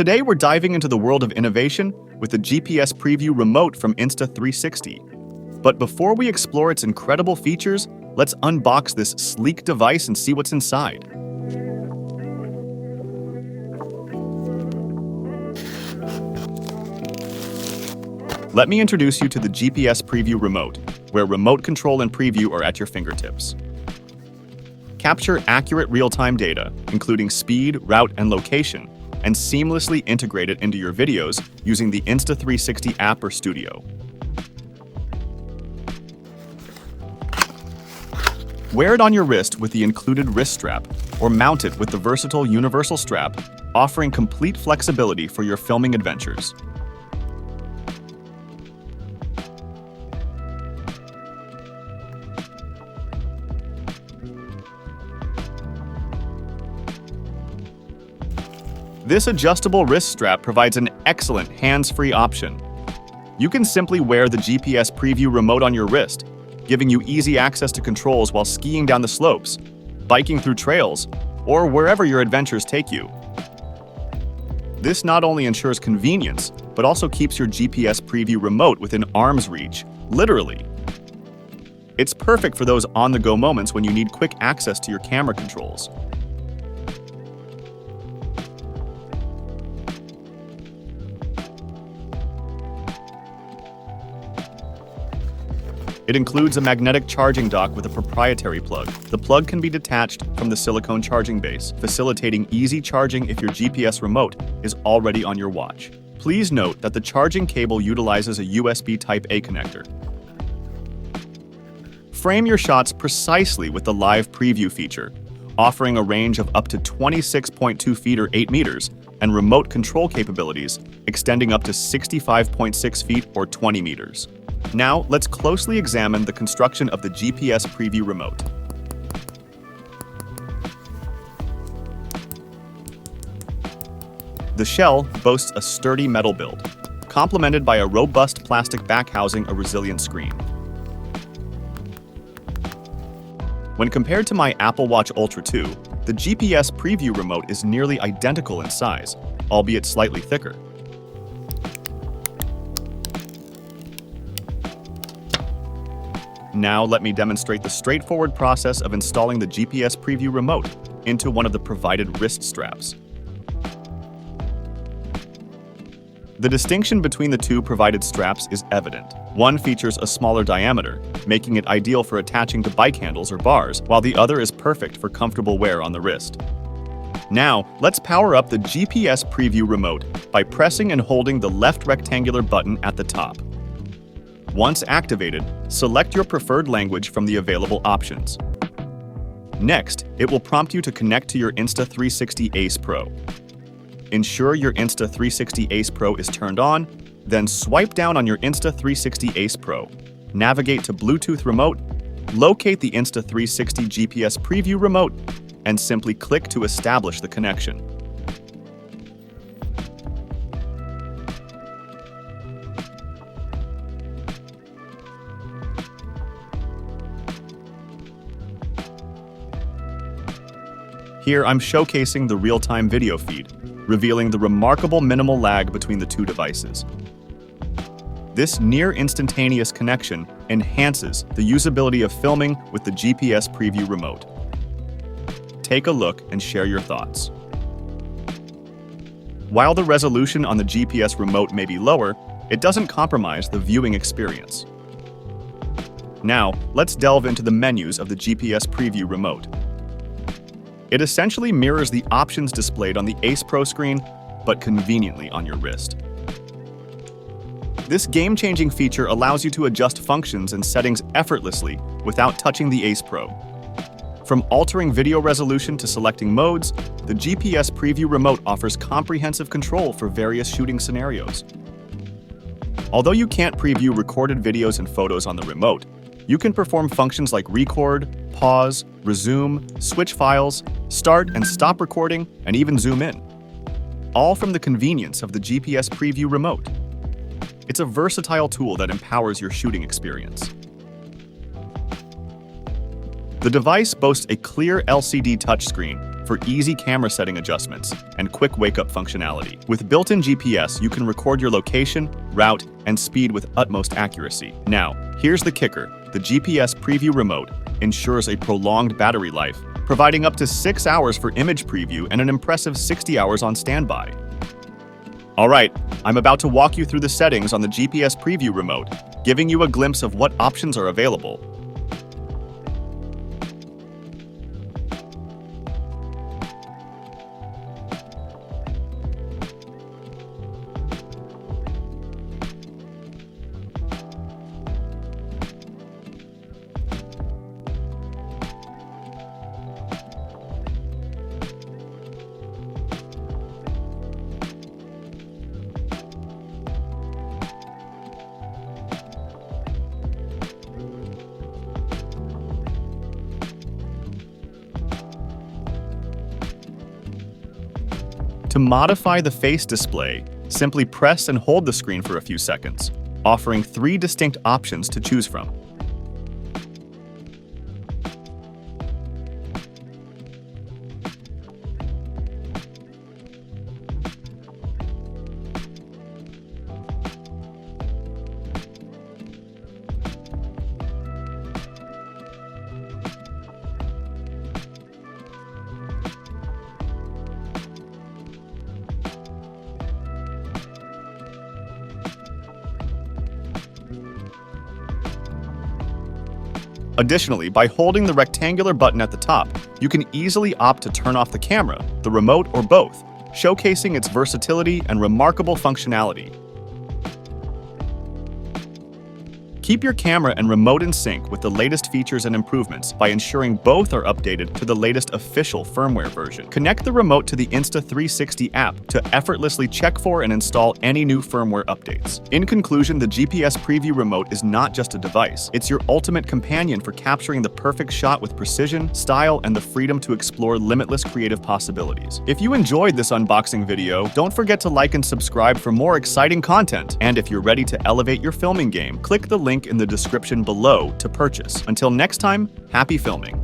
Today we're diving into the world of innovation with the GPS Preview Remote from Insta360. But before we explore its incredible features, let's unbox this sleek device and see what's inside. Let me introduce you to the GPS Preview Remote, where remote control and preview are at your fingertips. Capture accurate real-time data, including speed, route, and location, and seamlessly integrate it into your videos using the Insta360 app or studio. Wear it on your wrist with the included wrist strap, or mount it with the versatile universal strap, offering complete flexibility for your filming adventures. This adjustable wrist strap provides an excellent hands-free option. You can simply wear the GPS Preview Remote on your wrist, giving you easy access to controls while skiing down the slopes, biking through trails, or wherever your adventures take you. This not only ensures convenience, but also keeps your GPS Preview Remote within arm's reach, literally. It's perfect for those on-the-go moments when you need quick access to your camera controls. It includes a magnetic charging dock with a proprietary plug. The plug can be detached from the silicone charging base, facilitating easy charging if your GPS remote is already on your watch. Please note that the charging cable utilizes a USB Type-A connector. Frame your shots precisely with the live preview feature, offering a range of up to 26.2 feet or 8 meters, and remote control capabilities extending up to 65.6 feet or 20 meters. Now, let's closely examine the construction of the GPS Preview Remote. The shell boasts a sturdy metal build, complemented by a robust plastic back housing a resilient screen. When compared to my Apple Watch Ultra 2, the GPS Preview Remote is nearly identical in size, albeit slightly thicker. Now let me demonstrate the straightforward process of installing the GPS Preview Remote into one of the provided wrist straps. The distinction between the two provided straps is evident. One features a smaller diameter, making it ideal for attaching to bike handles or bars, while the other is perfect for comfortable wear on the wrist. Now, let's power up the GPS Preview Remote by pressing and holding the left rectangular button at the top. Once activated, select your preferred language from the available options. Next, it will prompt you to connect to your Insta360 Ace Pro. Ensure your Insta360 Ace Pro is turned on, then swipe down on your Insta360 Ace Pro. Navigate to Bluetooth Remote, locate the Insta360 GPS Preview Remote, and simply click to establish the connection. Here I'm showcasing the real-time video feed, revealing the remarkable minimal lag between the two devices. This near-instantaneous connection enhances the usability of filming with the GPS Preview Remote. Take a look and share your thoughts. While the resolution on the GPS Remote may be lower, it doesn't compromise the viewing experience. Now, let's delve into the menus of the GPS Preview Remote. It essentially mirrors the options displayed on the Ace Pro screen, but conveniently on your wrist. This game-changing feature allows you to adjust functions and settings effortlessly without touching the Ace Pro. From altering video resolution to selecting modes, the GPS Preview Remote offers comprehensive control for various shooting scenarios. Although you can't preview recorded videos and photos on the remote, you can perform functions like record, pause, resume, switch files, start and stop recording, and even zoom in. All from the convenience of the GPS Preview Remote. It's a versatile tool that empowers your shooting experience. The device boasts a clear LCD touchscreen for easy camera setting adjustments and quick wake-up functionality. With built-in GPS, you can record your location, route, and speed with utmost accuracy. Now, here's the kicker. The GPS Preview Remote ensures a prolonged battery life, providing up to 6 hours for image preview and an impressive 60 hours on standby. Alright, I'm about to walk you through the settings on the GPS Preview Remote, giving you a glimpse of what options are available. To modify the face display, simply press and hold the screen for a few seconds, offering 3 distinct options to choose from. Additionally, by holding the rectangular button at the top, you can easily opt to turn off the camera, the remote, or both, showcasing its versatility and remarkable functionality. Keep your camera and remote in sync with the latest features and improvements by ensuring both are updated to the latest official firmware version. Connect the remote to the Insta360 app to effortlessly check for and install any new firmware updates. In conclusion, the GPS Preview Remote is not just a device. It's your ultimate companion for capturing the perfect shot with precision, style, and the freedom to explore limitless creative possibilities. If you enjoyed this unboxing video, don't forget to like and subscribe for more exciting content. And if you're ready to elevate your filming game, click the link in the description below to purchase. Until next time, happy filming.